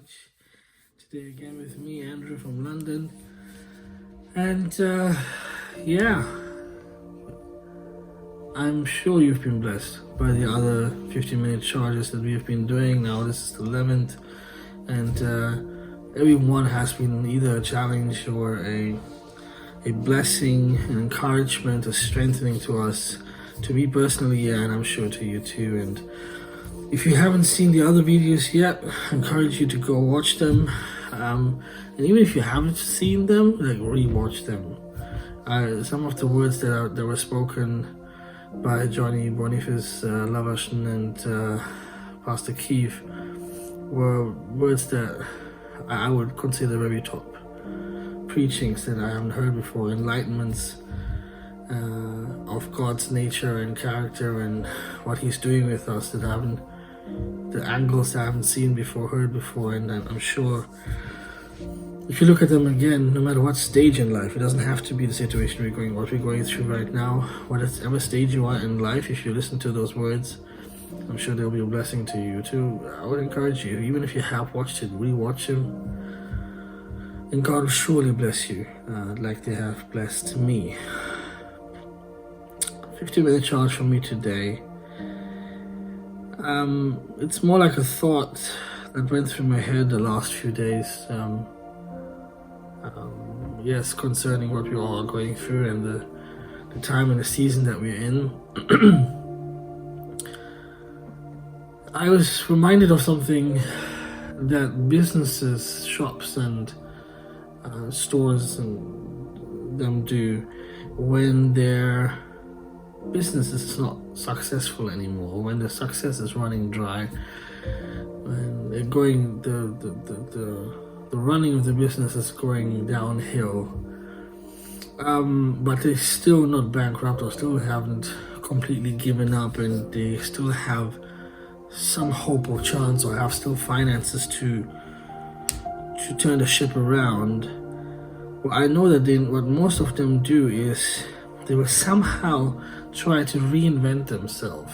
Relaunch. Today again with me, Andrew from London. And yeah, I'm sure you've been blessed by the other 15-minute charges that we've been doing. Now this is the 11th, and every one has been either a challenge or a blessing, an encouragement, a strengthening to us, to me personally, yeah, and I'm sure to you too. And if you haven't seen the other videos yet, I encourage you to go watch them. And even if you haven't seen them, like, re-watch them. Some of the words that were spoken by Johnny Boniface Lavashan and Pastor Keith were words that I would consider very top preachings that I haven't heard before, enlightenments of God's nature and character and what He's doing with us that the angles that I haven't seen before, heard before. And I'm sure if you look at them again, no matter what stage in life, it doesn't have to be the situation what we're going through right now, whatever stage you are in life, if you listen to those words, I'm sure they'll be a blessing to you too. I would encourage you, even if you have watched it, re-watch them, and God will surely bless you like they have blessed me. 15-minute charge from me today. It's more like a thought that went through my head the last few days. Yes, concerning what we all are going through and the time and the season that we're in. I was reminded of something that businesses, shops and stores and them do when their business is not successful anymore, when the success is running dry, when they're going, the running of the business is going downhill, but they're still not bankrupt or still haven't completely given up, and they still have some hope or chance or have still finances to turn the ship around. Well, I know that what most of them do is they will somehow try to reinvent themselves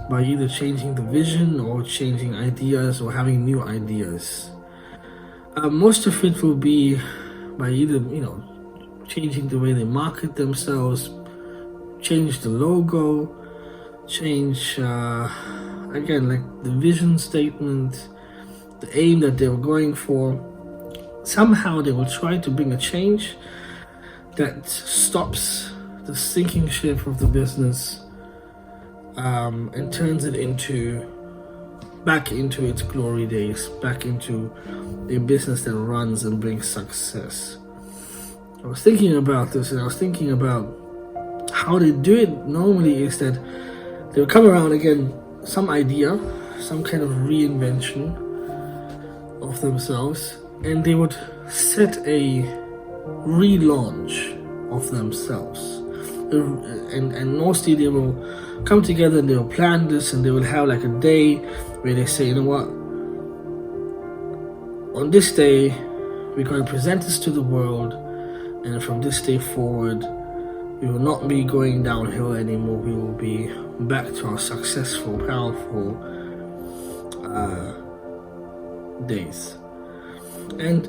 by either changing the vision or changing ideas or having new ideas. Most of it will be by either, changing the way they market themselves, change the logo, change, again, like the vision statement, the aim that they were going for. Somehow they will try to bring a change that stops the sinking ship of the business and turns it back into its glory days, back into a business that runs and brings success. I was thinking about this, and I was thinking about how they do it normally is that they will come around again, some idea, some kind of reinvention of themselves, and they would set a relaunch of themselves. And mostly they will come together and they will plan this, and they will have like a day where they say, you know what, on this day we're going to present this to the world, and from this day forward we will not be going downhill anymore. We will be back to our successful, powerful days. And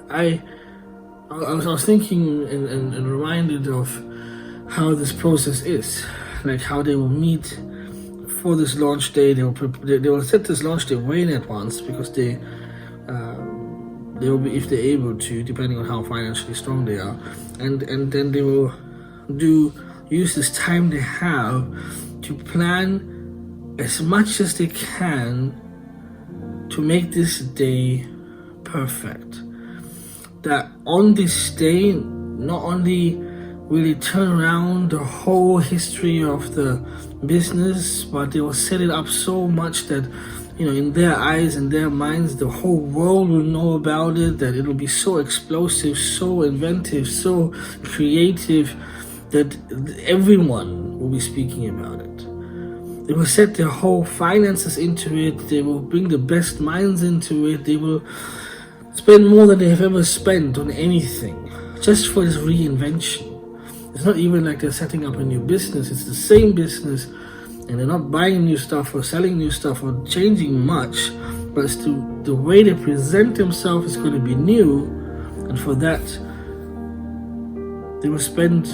I was thinking and reminded of how this process is, like how they will meet for this launch day. They will set this launch day way in advance, because they will be, if they're able to, depending on how financially strong they are, and then they will use this time they have to plan as much as they can to make this day perfect. That on this day, not only will it turn around the whole history of the business, but they will set it up so much that, in their eyes and their minds, the whole world will know about it, that it will be so explosive, so inventive, so creative, that everyone will be speaking about it. They will set their whole finances into it. They will bring the best minds into it. They will spend more than they have ever spent on anything, just for this reinvention. It's not even like they're setting up a new business. It's the same business, and they're not buying new stuff or selling new stuff or changing much. but it's the way they present themselves is going to be new, and for that they will spend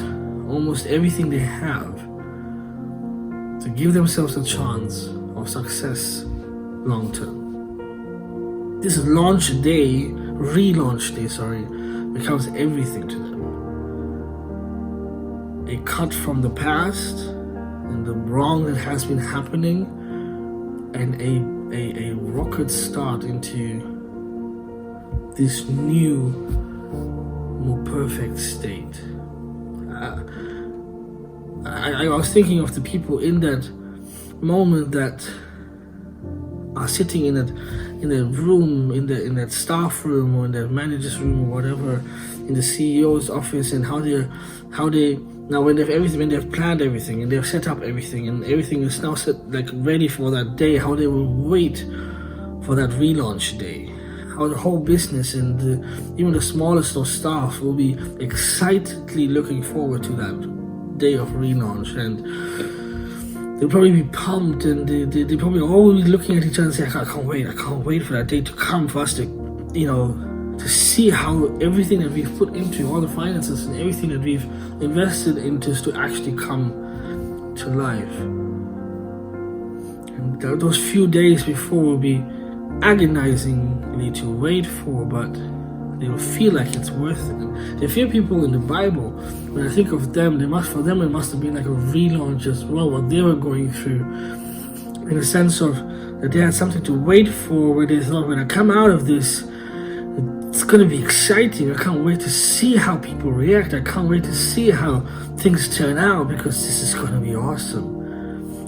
almost everything they have to give themselves a chance of success long term. This relaunch day, becomes everything to them. A cut from the past and the wrong that has been happening, and a rocket start into this new, more perfect state. I was thinking of the people in that moment that are sitting in a room, in that staff room or in the manager's room or whatever, in the CEO's office, and how they now when they've planned everything and they've set up everything and everything is now set ready for that day, how they will wait for that relaunch day. How the whole business and even the smallest of staff will be excitedly looking forward to that day of relaunch, and they'll probably be pumped, and they probably all be looking at each other and say, I can't wait for that day to come for us to, to see how everything that we've put into, all the finances and everything that we've invested into, is to actually come to life. And those few days before will be agonizingly to wait for, but they will feel like it's worth it. There are few people in the Bible, when I think of them, it must have been like a relaunch as well, what they were going through, in the sense of that they had something to wait for, where they thought, when I come out of this, it's going to be exciting. I can't wait to see how people react. I can't wait to see how things turn out, because this is going to be awesome.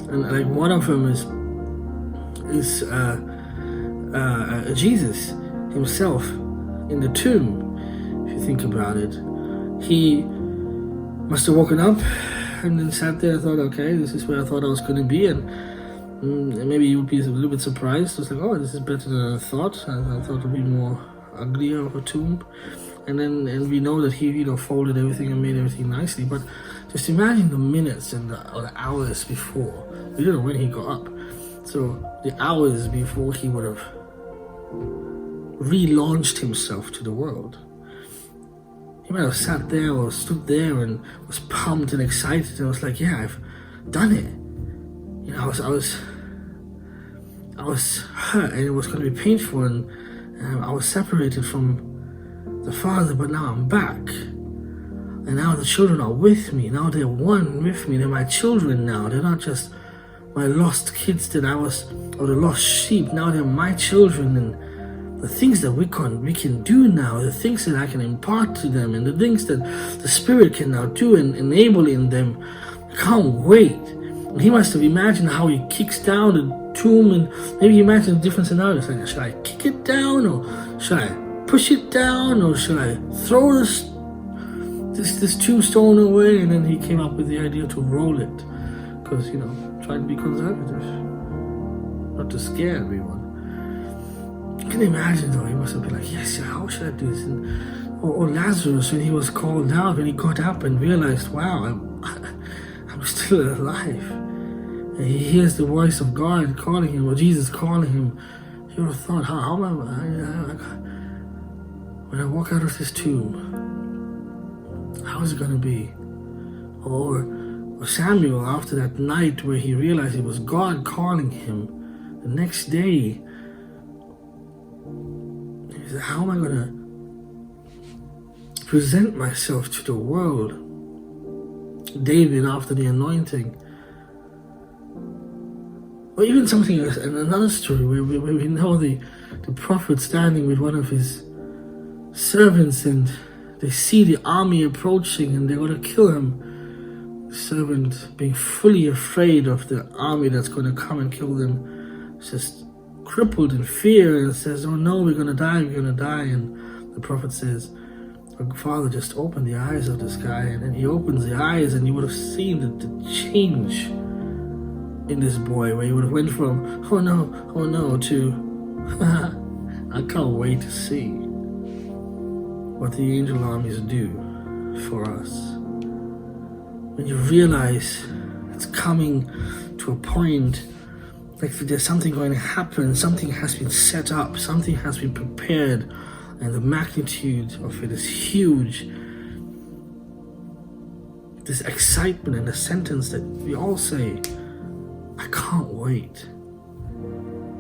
And one of them is Jesus himself in the tomb. If you think about it, he must have woken up and then sat there and thought, okay, this is where I thought I was going to be, and maybe you would be a little bit surprised. It's like, oh, this is better than I thought. I thought it would be more uglier of a tomb. And we know that he folded everything and made everything nicely, but just imagine the minutes and the hours before. We don't know when he got up, so the hours before he would have relaunched himself to the world. He might have sat there or stood there and was pumped and excited and was like, yeah, I've done it. I was hurt, and it was going to be painful, and I was separated from the Father, but now I'm back. And now the children are with me. Now they're one with me. They're my children now. They're not just my lost kids or the lost sheep. Now they're my children, and the things that we can do now, the things that I can impart to them, and the things that the Spirit can now do and enable in them. I can't wait. And he must have imagined how he kicks down the tomb, and maybe he imagined a different scenario. Like, should I kick it down, or should I push it down, or should I throw this tombstone away? And then he came up with the idea to roll it, because try to be conservative, not to scare everyone. You can imagine though, he must have been like, yes, how should I do this? Or Lazarus, when he was called out, when he got up and realized, wow, I'm still alive, and he hears the voice of God calling him, or Jesus calling him. He would have thought, how am I when I walk out of this tomb, how is it going to be? Or Samuel, after that night where he realized it was God calling him, the next day, he said, how am I going to present myself to the world? David, after the anointing. Or even something else, and another story where we know the prophet standing with one of his servants, and they see the army approaching and they're going to kill him. The servant, being fully afraid of the army that's going to come and kill them, is just crippled in fear and says, oh no, we're going to die. And the prophet says, oh, Father, just open the eyes of this guy. And then he opens the eyes, and you would have seen the change in this boy, where he would have went from oh no to I can't wait to see what the angel armies do for us. When you realize it's coming to a point like there's something going to happen, something has been set up, something has been prepared, and the magnitude of it is huge. This excitement and the sentence that we all say, I can't wait,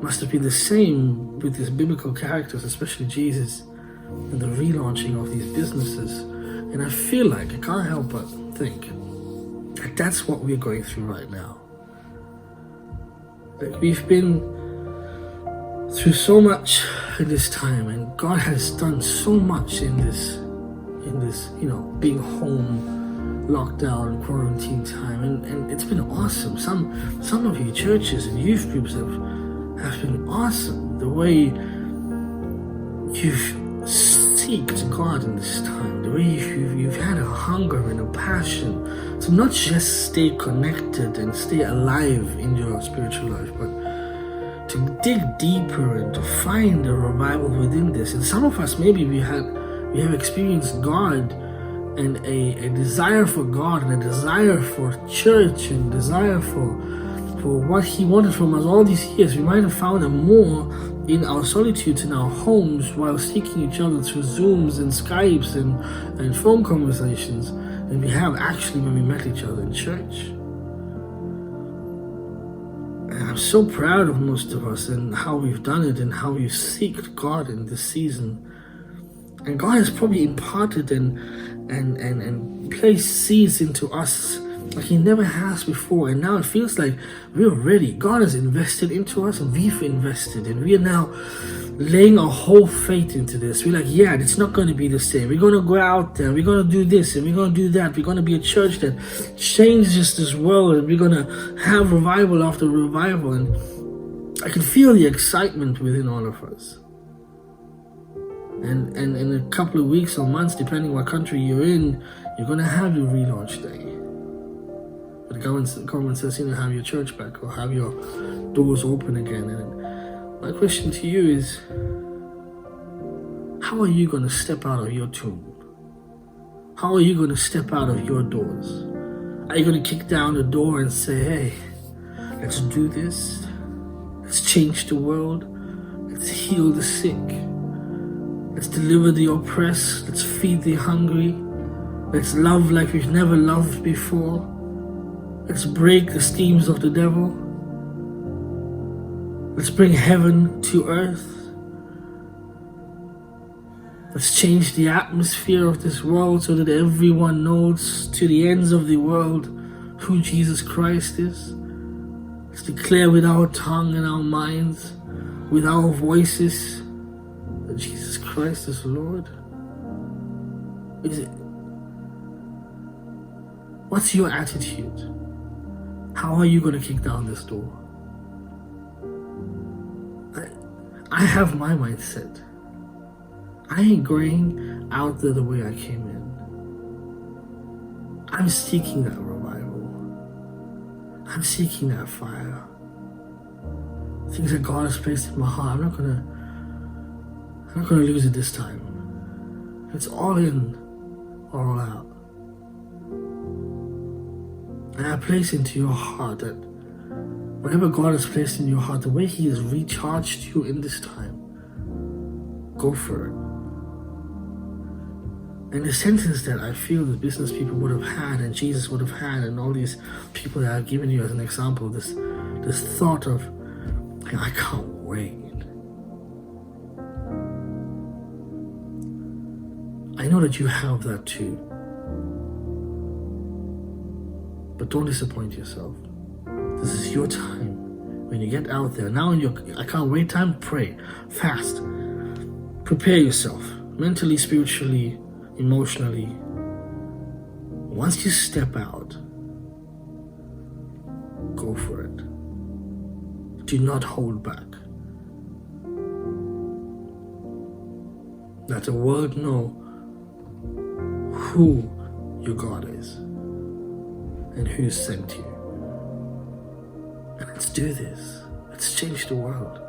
must have been the same with these biblical characters, especially Jesus, and the relaunching of these businesses. And I feel like, I can't help but think that that's what we're going through right now. Like, we've been through so much in this time, and God has done so much in this, being home, lockdown, quarantine time, and it's been awesome. Some of you churches and youth groups have been awesome. The way you've seeked God in this time, the way you've had a hunger and a passion to not just stay connected and stay alive in your spiritual life, but to dig deeper and to find the revival within this. And some of us, maybe we have experienced God and a desire for God and a desire for church and desire for what He wanted from us all these years. We might have found it more in our solitudes, in our homes, while seeking each other through Zooms and Skypes and phone conversations, than we have actually when we met each other in church. And I'm so proud of most of us and how we've done it and how we've seeked God in this season. And God has probably imparted and placed seeds into us like He never has before. And now it feels like we're ready. God has invested into us and we've invested. And we are now laying our whole faith into this. We're like, yeah, it's not going to be the same. We're going to go out there. We're going to do this and we're going to do that. We're going to be a church that changes this world. And we're going to have revival after revival. And I can feel the excitement within all of us. And in a couple of weeks or months, depending what country you're in, you're going to have your relaunch day. The government says, have your church back or have your doors open again. And my question to you is, how are you going to step out of your tomb? How are you going to step out of your doors? Are you going to kick down the door and say, hey, let's do this. Let's change the world. Let's heal the sick. Let's deliver the oppressed. Let's feed the hungry. Let's love like we've never loved before. Let's break the schemes of the devil. Let's bring heaven to earth. Let's change the atmosphere of this world so that everyone knows to the ends of the world who Jesus Christ is. Let's declare with our tongue and our minds, with our voices, that Jesus Christ is Lord. What's your attitude? How are you going to kick down this door? I have my mindset. I ain't going out there the way I came in. I'm seeking that revival. I'm seeking that fire. Things that God has placed in my heart, I'm not gonna lose it this time. It's all in or all out. And I place into your heart that whatever God has placed in your heart, the way He has recharged you in this time, go for it. And the sentence that I feel the business people would have had and Jesus would have had and all these people that I've given you as an example, this thought of, I can't wait. I know that you have that too. But don't disappoint yourself. This is your time. When you get out there, now in your I can't wait time, pray, fast. Prepare yourself, mentally, spiritually, emotionally. Once you step out, go for it. Do not hold back. Let the world know who your God is and who sent you. And let's do this. Let's change the world.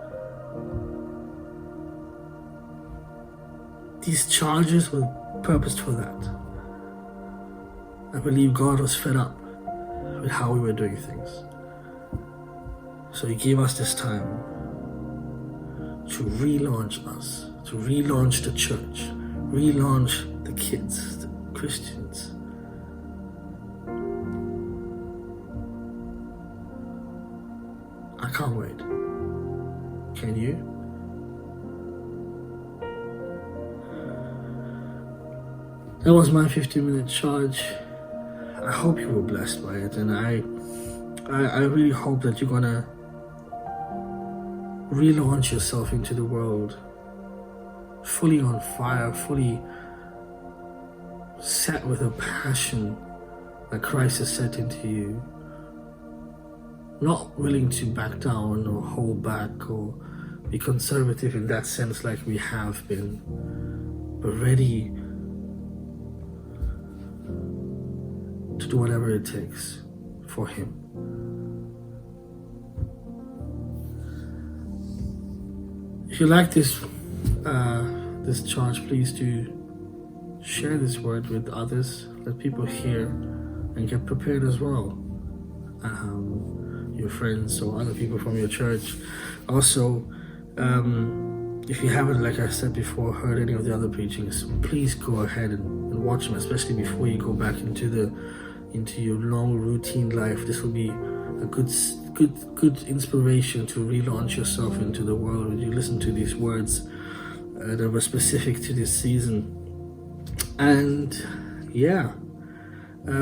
These charges were purposed for that. I believe God was fed up with how we were doing things. So he gave us this time to relaunch us, to relaunch the church, relaunch the kids, the Christians. I can't wait. Can you? That was my 15-minute charge. I hope you were blessed by it, and I really hope that you're gonna relaunch yourself into the world, fully on fire, fully set with a passion that Christ has set into you, not willing to back down or hold back or be conservative in that sense like we have been, but ready to do whatever it takes for Him. If you like this charge, please do share this word with others. Let people hear and get prepared as well. Your friends or other people from your church. Also, if you haven't, like I said before, heard any of the other preachings, please go ahead and watch them, especially before you go back into your long routine life. This will be a good inspiration to relaunch yourself into the world when you listen to these words that were specific to this season. And yeah,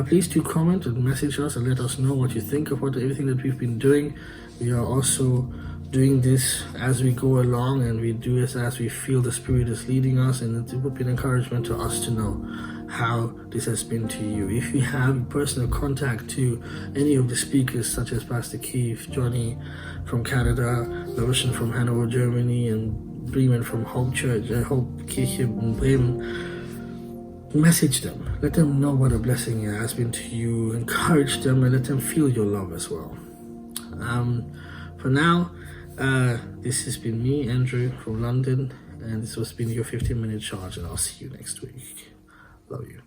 please do comment and message us and let us know what you think about everything that we've been doing. We are also doing this as we go along, and we do this as we feel the Spirit is leading us, and it would be an encouragement to us to know how this has been to you. If you have personal contact to any of the speakers, such as Pastor Keith, Johnny from Canada, LWYM from Hannover, Germany, and Bremen from Hope Church, Hope Kirche in Bremen, message them. Let them know what a blessing it has been to you. Encourage them and let them feel your love as well. For now, this has been me, Andrew, from London, and this has been your 15-minute charge, and I'll see you next week. Love you.